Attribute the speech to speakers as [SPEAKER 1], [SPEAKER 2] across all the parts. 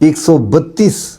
[SPEAKER 1] 132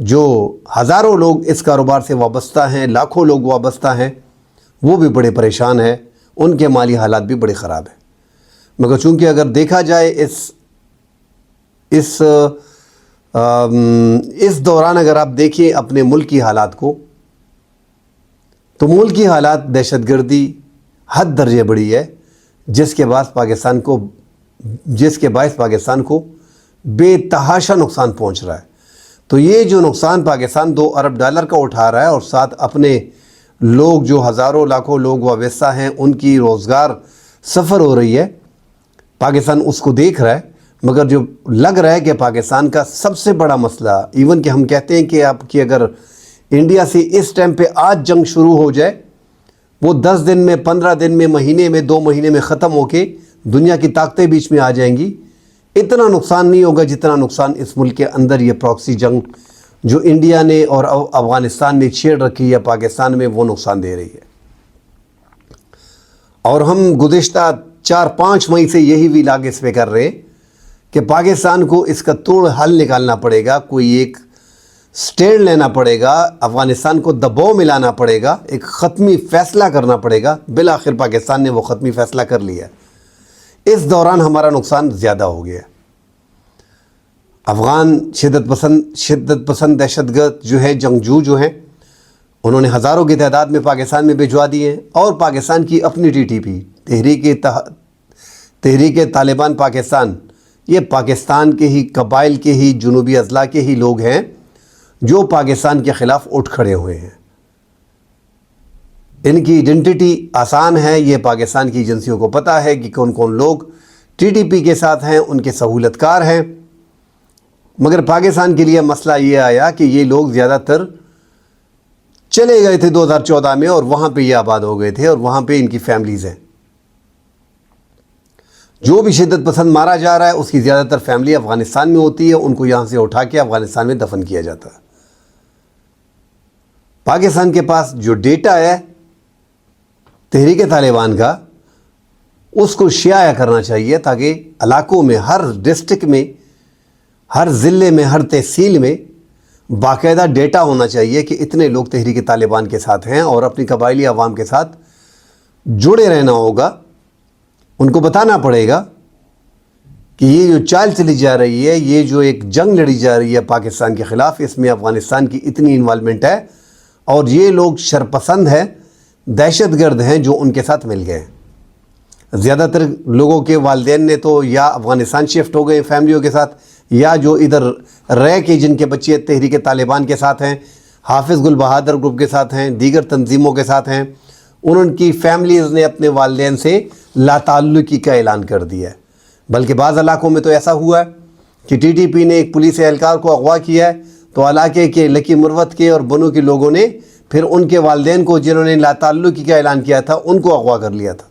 [SPEAKER 1] جو ہزاروں لوگ اس کاروبار سے وابستہ ہیں، لاکھوں لوگ وابستہ ہیں، وہ بھی بڑے پریشان ہیں، ان کے مالی حالات بھی بڑے خراب ہیں۔ مگر چونکہ اگر دیکھا جائے اس دوران اگر آپ دیکھیں اپنے ملک کی حالات کو، تو ملک کی حالات دہشت گردی حد درجے بڑی ہے، جس کے باعث پاکستان کو بے تحاشا نقصان پہنچ رہا ہے۔ تو یہ جو نقصان پاکستان $2 ارب کا اٹھا رہا ہے، اور ساتھ اپنے لوگ جو ہزاروں لاکھوں لوگ وابستہ ہیں ان کی روزگار سفر ہو رہی ہے، پاکستان اس کو دیکھ رہا ہے۔ مگر جو لگ رہا ہے کہ پاکستان کا سب سے بڑا مسئلہ، ایون کہ ہم کہتے ہیں کہ آپ کی اگر انڈیا سے اس ٹائم پہ آج جنگ شروع ہو جائے، وہ 10 دن میں، 15 دن میں، مہینے میں، 2 مہینے میں ختم ہو کے دنیا کی طاقتیں بیچ میں آ جائیں گی، اتنا نقصان نہیں ہوگا جتنا نقصان اس ملک کے اندر یہ پراکسی جنگ جو انڈیا نے اور افغانستان نے چھیڑ رکھی ہے پاکستان میں، وہ نقصان دے رہی ہے۔ اور ہم گزشتہ 4-5 مئی سے یہی ویلاگ اس پہ کر رہے ہیں کہ پاکستان کو اس کا توڑ حل نکالنا پڑے گا، کوئی ایک سٹینڈ لینا پڑے گا، افغانستان کو دباؤ میں لانا پڑے گا، ایک ختمی فیصلہ کرنا پڑے گا۔ بالآخر پاکستان نے وہ ختمی فیصلہ کر لیا ہے۔ اس دوران ہمارا نقصان زیادہ ہو گیا ہے۔ افغان شدت پسند دہشت گرد جو ہے، جنگجو جو ہیں، انہوں نے ہزاروں کی تعداد میں پاکستان میں بھجوا دیے ہیں، اور پاکستان کی اپنی TTP تحریک طالبان پاکستان، یہ پاکستان کے ہی قبائل کے ہی جنوبی اضلاع کے ہی لوگ ہیں جو پاکستان کے خلاف اٹھ کھڑے ہوئے ہیں۔ ان کی آئیڈینٹی آسان ہے، یہ پاکستان کی ایجنسیوں کو پتہ ہے کہ کون کون لوگ TTP کے ساتھ ہیں، ان کے سہولت کار ہیں۔ مگر پاکستان کے لیے مسئلہ یہ آیا کہ یہ لوگ زیادہ تر چلے گئے تھے 2014 میں، اور وہاں پہ یہ آباد ہو گئے تھے، اور وہاں پہ ان کی فیملیز ہیں۔ جو بھی شدت پسند مارا جا رہا ہے اس کی زیادہ تر فیملی افغانستان میں ہوتی ہے، ان کو یہاں سے اٹھا کے افغانستان میں دفن کیا جاتا ہے۔ پاکستان کے پاس جو ڈیٹا ہے تحریک طالبان کا، اس کو شائع کرنا چاہیے، تاکہ علاقوں میں، ہر ڈسٹرکٹ میں، ہر ضلع میں، ہر تحصیل میں باقاعدہ ڈیٹا ہونا چاہیے کہ اتنے لوگ تحریک طالبان کے ساتھ ہیں، اور اپنی قبائلی عوام کے ساتھ جڑے رہنا ہوگا۔ ان کو بتانا پڑے گا کہ یہ جو چال چلی جا رہی ہے، یہ جو ایک جنگ لڑی جا رہی ہے پاکستان کے خلاف، اس میں افغانستان کی اتنی انوالومنٹ ہے، اور یہ لوگ شرپسند ہیں، دہشت گرد ہیں جو ان کے ساتھ مل گئے ہیں۔ زیادہ تر لوگوں کے والدین نے تو یا افغانستان شفٹ ہو گئے فیملیوں کے ساتھ، یا جو ادھر رہ کے جن کے بچے تحریک طالبان کے ساتھ ہیں، حافظ گل بہادر گروپ کے ساتھ ہیں، دیگر تنظیموں کے ساتھ ہیں، ان کی فیملیز نے اپنے والدین سے لا تعلقی کا اعلان کر دیا ہے۔ بلکہ بعض علاقوں میں تو ایسا ہوا ہے کہ TTP نے ایک پولیس اہلکار کو اغوا کیا ہے، تو علاقے کے لکی مروت کے اور بنو کے لوگوں نے پھر ان کے والدین کو، جنہوں نے لا تعلقی کا اعلان کیا تھا، ان کو اغوا کر لیا تھا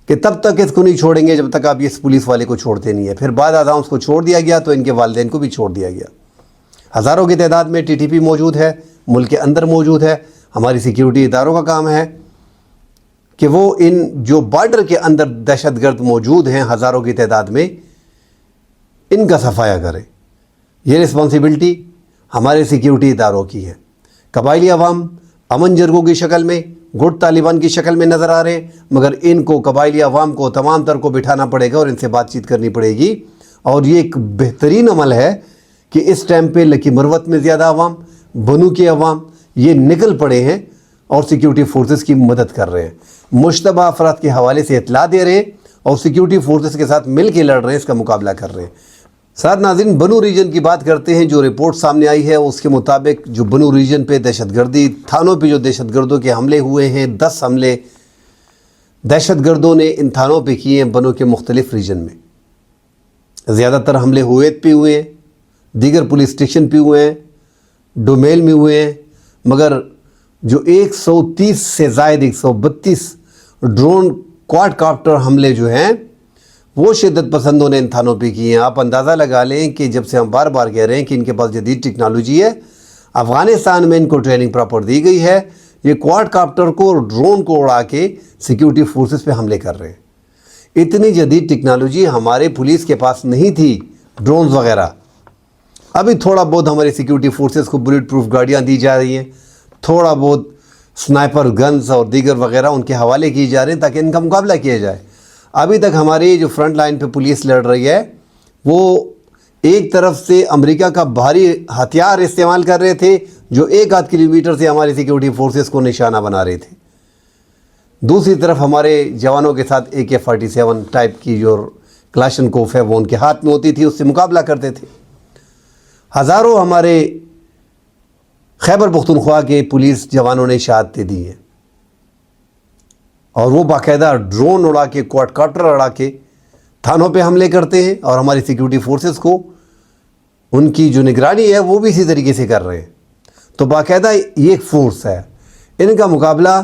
[SPEAKER 1] کہ تب تک اس کو نہیں چھوڑیں گے جب تک آپ اس پولیس والے کو چھوڑتے نہیں ہیں۔ پھر بعد ازاں اس کو چھوڑ دیا گیا، تو ان کے والدین کو بھی چھوڑ دیا گیا۔ ہزاروں کی تعداد میں TTP موجود ہے، ملک کے اندر موجود ہے۔ ہماری سیکیورٹی اداروں کا کام ہے کہ وہ ان جو بارڈر کے اندر دہشت گرد موجود ہیں ہزاروں کی تعداد میں، ان کا صفایا کریں۔ یہ رسپانسبلٹی ہمارے سیکیورٹی اداروں کی ہے۔ قبائلی عوام امن جرگوں کی شکل میں، گٹ طالبان کی شکل میں نظر آ رہے ہیں، مگر ان کو، قبائلی عوام کو، تمام تر کو بٹھانا پڑے گا اور ان سے بات چیت کرنی پڑے گی۔ اور یہ ایک بہترین عمل ہے کہ اس ٹائم پہ لکی مروت میں زیادہ عوام، بنو کے عوام یہ نکل پڑے ہیں اور سیکیورٹی فورسز کی مدد کر رہے ہیں، مشتبہ افراد کے حوالے سے اطلاع دے رہے ہیں، اور سیکیورٹی فورسز کے ساتھ مل کے لڑ رہے ہیں، اس کا مقابلہ کر رہے ہیں۔ ساتھ ناظرین، بنو ریجن کی بات کرتے ہیں۔ جو رپورٹ سامنے آئی ہے اس کے مطابق جو بنو ریجن پہ دہشت گردی تھانوں پہ جو دہشت گردوں کے حملے ہوئے ہیں، 10 حملے دہشت گردوں نے ان تھانوں پہ کیے ہیں بنو کے مختلف ریجن میں۔ زیادہ تر حملے ہویت پہ ہوئے ہیں، دیگر پولیس اسٹیشن پہ ہوئے ہیں، ڈومیل میں ہوئے ہیں، مگر جو 130 سے زائد 132 ڈرون کواد کاپٹر حملے جو ہیں وہ شدت پسندوں نے ان تھانوں پہ کیے ہیں۔ آپ اندازہ لگا لیں کہ جب سے ہم بار بار کہہ رہے ہیں کہ ان کے پاس جدید ٹیکنالوجی ہے، افغانستان میں ان کو ٹریننگ پراپر دی گئی ہے، یہ کواد کاپٹر کو اور ڈرون کو اڑا کے سیکیورٹی فورسز پہ حملے کر رہے ہیں۔ اتنی جدید ٹیکنالوجی ہمارے پولیس کے پاس نہیں تھی، ڈرونز وغیرہ، ابھی تھوڑا بہت ہماری سیکیورٹی فورسز کو بلٹ پروف گاڑیاں دی جا رہی ہیں، تھوڑا بہت سنائپر گنز اور دیگر وغیرہ ان کے حوالے کیے جا رہے ہیں تاکہ ان کا مقابلہ کیا جائے۔ ابھی تک ہماری جو فرنٹ لائن پہ پولیس لڑ رہی ہے وہ ایک طرف سے امریکہ کا بھاری ہتھیار استعمال کر رہے تھے جو 1-8 کلومیٹر سے ہماری سیکیورٹی فورسز کو نشانہ بنا رہے تھے، دوسری طرف ہمارے جوانوں کے ساتھ AK-47 ٹائپ کی جو کلاشنکوف ہے وہ ان کے ہاتھ میں ہوتی تھی، اس سے مقابلہ کرتے تھے۔ ہزاروں ہمارے خیبر پختونخوا کے پولیس جوانوں نے شہادتیں دی ہیں، اور وہ باقاعدہ ڈرون اڑا کے کوڈ کاپٹر اڑا کے تھانوں پہ حملے کرتے ہیں، اور ہماری سیکیورٹی فورسز کو ان کی جو نگرانی ہے وہ بھی اسی طریقے سے کر رہے ہیں۔ تو باقاعدہ یہ ایک فورس ہے، ان کا مقابلہ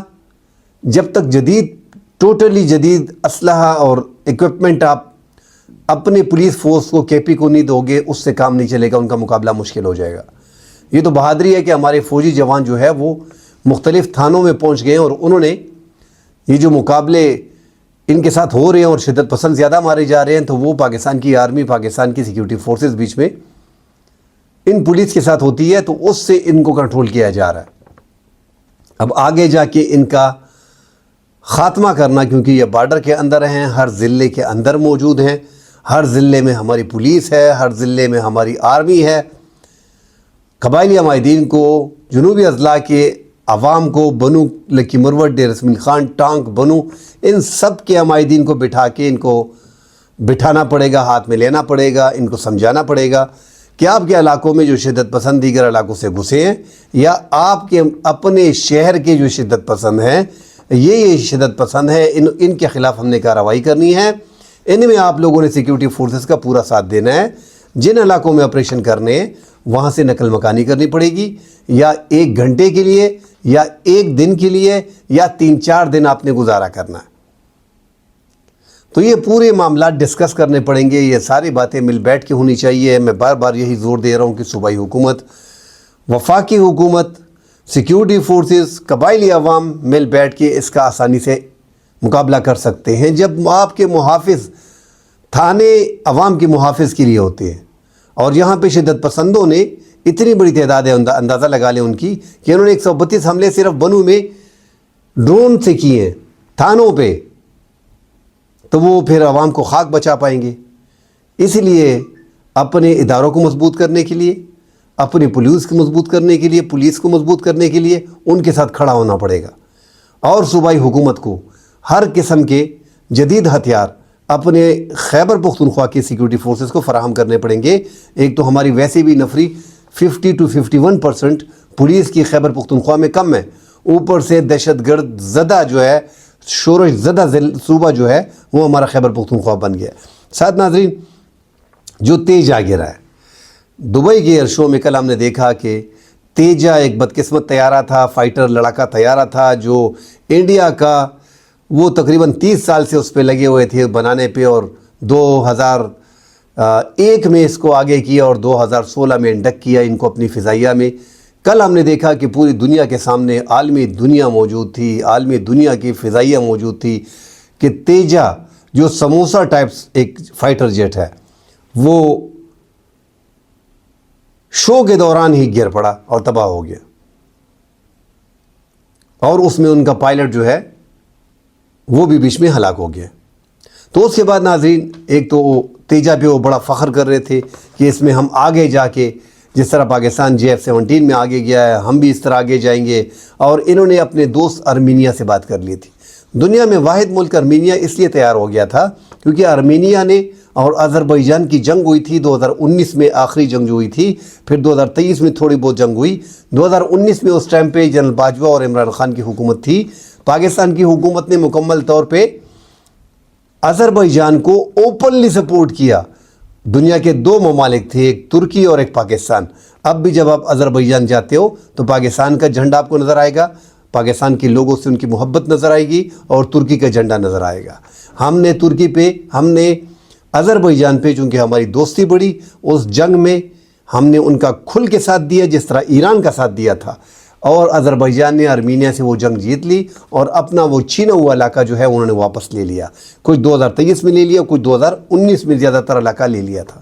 [SPEAKER 1] جب تک ٹوٹلی جدید اسلحہ اور ایکوپمنٹ آپ اپنے پولیس فورس کو KP کو نہیں دو گے، اس سے کام نہیں چلے گا، ان کا مقابلہ مشکل ہو جائے گا۔ یہ تو بہادری ہے کہ ہمارے فوجی جوان جو ہے وہ مختلف تھانوں میں پہنچ گئے ہیں، اور انہوں نے یہ جو مقابلے ان کے ساتھ ہو رہے ہیں اور شدت پسند زیادہ مارے جا رہے ہیں، تو وہ پاکستان کی آرمی، پاکستان کی سیکیورٹی فورسز بیچ میں ان پولیس کے ساتھ ہوتی ہے، تو اس سے ان کو کنٹرول کیا جا رہا ہے۔ اب آگے جا کے ان کا خاتمہ کرنا، کیونکہ یہ بارڈر کے اندر ہیں، ہر ضلع کے اندر موجود ہیں، ہر ضلع میں ہماری پولیس ہے، ہر ضلع میں ہماری آرمی ہے، قبائلی عمائدین کو، جنوبی اضلاع کے عوام کو، بنو لکی مروت، ڈیر اسماعیل خان، ٹانک، بنو، ان سب کے عمائدین کو بٹھا کے ان کو بٹھانا پڑے گا، ہاتھ میں لینا پڑے گا، ان کو سمجھانا پڑے گا کہ آپ کے علاقوں میں جو شدت پسند دیگر علاقوں سے گھسے ہیں، یا آپ کے اپنے شہر کے جو شدت پسند ہیں، یہ شدت پسند ہے، ان کے خلاف ہم نے کارروائی کرنی ہے، ان میں آپ لوگوں نے سیکیورٹی فورسز کا پورا ساتھ دینا ہے، جن علاقوں میں آپریشن کرنے ہیں وہاں سے نقل مکانی کرنی پڑے گی، یا 1 گھنٹے کے لیے، یا 1 دن کے لیے، یا 3-4 دن آپ نے گزارا کرنا ہے۔ تو یہ پورے معاملات ڈسکس کرنے پڑیں گے، یہ ساری باتیں مل بیٹھ کے ہونی چاہیے۔ میں بار بار یہی زور دے رہا ہوں کہ صوبائی حکومت، وفاقی حکومت، سیکیورٹی فورسز، قبائلی عوام مل بیٹھ کے اس کا آسانی سے مقابلہ کر سکتے ہیں۔ جب آپ کے محافظ تھانے عوام کے محافظ کے لیے ہوتے ہیں، اور یہاں پہ شدت پسندوں نے اتنی بڑی تعداد ہے، اندازہ لگا لیں ان کی، کہ انہوں نے 132 حملے صرف بنو میں ڈرون سے کیے ہیں تھانوں پہ، تو وہ پھر عوام کو خاک بچا پائیں گے۔ اس لیے اپنے اداروں کو مضبوط کرنے کے لیے، اپنے پولیس کو مضبوط کرنے کے لیے، پولیس کو مضبوط کرنے کے لیے ان کے ساتھ کھڑا ہونا پڑے گا، اور صوبائی حکومت کو ہر قسم کے جدید ہتھیار اپنے خیبر پختونخوا کی سیکیورٹی فورسز کو فراہم کرنے پڑیں گے۔ ایک تو ہماری ویسے بھی نفری 50 to 51% پولیس کی خیبر پختونخوا میں کم ہے، اوپر سے دہشت گرد زدہ جو ہے، شورش زدہ صوبہ جو ہے وہ ہمارا خیبر پختونخوا بن گیا ہے۔ ساتھ ناظرین، جو تیجا گرا ہے دبئی کے ایئر شو میں، کل ہم نے دیکھا کہ تیجا ایک بدقسمت طیارہ تھا، فائٹر لڑاکا طیارہ تھا، جو انڈیا کا وہ تقریباً 30 سال سے اس پہ لگے ہوئے تھے بنانے پہ، اور 2001 میں اس کو آگے کیا اور 2016 میں انڈکٹ کیا ان کو اپنی فضائیہ میں۔ کل ہم نے دیکھا کہ پوری دنیا کے سامنے عالمی دنیا موجود تھی، عالمی دنیا کی فضائیہ موجود تھی، کہ تیجا جو سموسا ٹائپس ایک فائٹر جیٹ ہے، وہ شو کے دوران ہی گر پڑا اور تباہ ہو گیا، اور اس میں ان کا پائلٹ جو ہے وہ بھی بیچ میں ہلاک ہو گیا۔ تو اس کے بعد ناظرین، ایک تو تیجا پہ وہ بڑا فخر کر رہے تھے کہ اس میں ہم آگے جا کے، جس طرح پاکستان JF-17 میں آگے گیا ہے، ہم بھی اس طرح آگے جائیں گے، اور انہوں نے اپنے دوست ارمینیا سے بات کر لی تھی۔ دنیا میں واحد ملک ارمینیا اس لیے تیار ہو گیا تھا کیونکہ ارمینیا نے اور آذربائیجان کی جنگ ہوئی تھی 2019 میں، آخری جنگ جو ہوئی تھی، پھر 2023 میں تھوڑی بہت جنگ ہوئی۔ 2019 میں اس ٹائم پہ جنرل باجوہ اور عمران خان کی حکومت تھی۔ پاکستان کی حکومت نے مکمل طور پہ آذربائیجان کو اوپنلی سپورٹ کیا۔ دنیا کے 2 ممالک تھے، ایک ترکی اور ایک پاکستان۔ اب بھی جب آپ آذربائیجان جاتے ہو تو پاکستان کا جھنڈا آپ کو نظر آئے گا، پاکستان کے لوگوں سے ان کی محبت نظر آئے گی، اور ترکی کا جھنڈا نظر آئے گا۔ ہم نے ترکی پہ، ہم نے آذربائیجان پہ، چونکہ ہماری دوستی بڑی، اس جنگ میں ہم نے ان کا کھل کے ساتھ دیا جس طرح ایران کا ساتھ دیا تھا، اور آذربائیجان نے ارمینیا سے وہ جنگ جیت لی، اور اپنا وہ چھینا ہوا علاقہ جو ہے انہوں نے واپس لے لیا۔ کچھ 2023 میں لے لیا، کچھ 2019 میں زیادہ تر علاقہ لے لیا تھا۔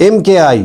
[SPEAKER 1] MKI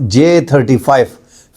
[SPEAKER 1] J-35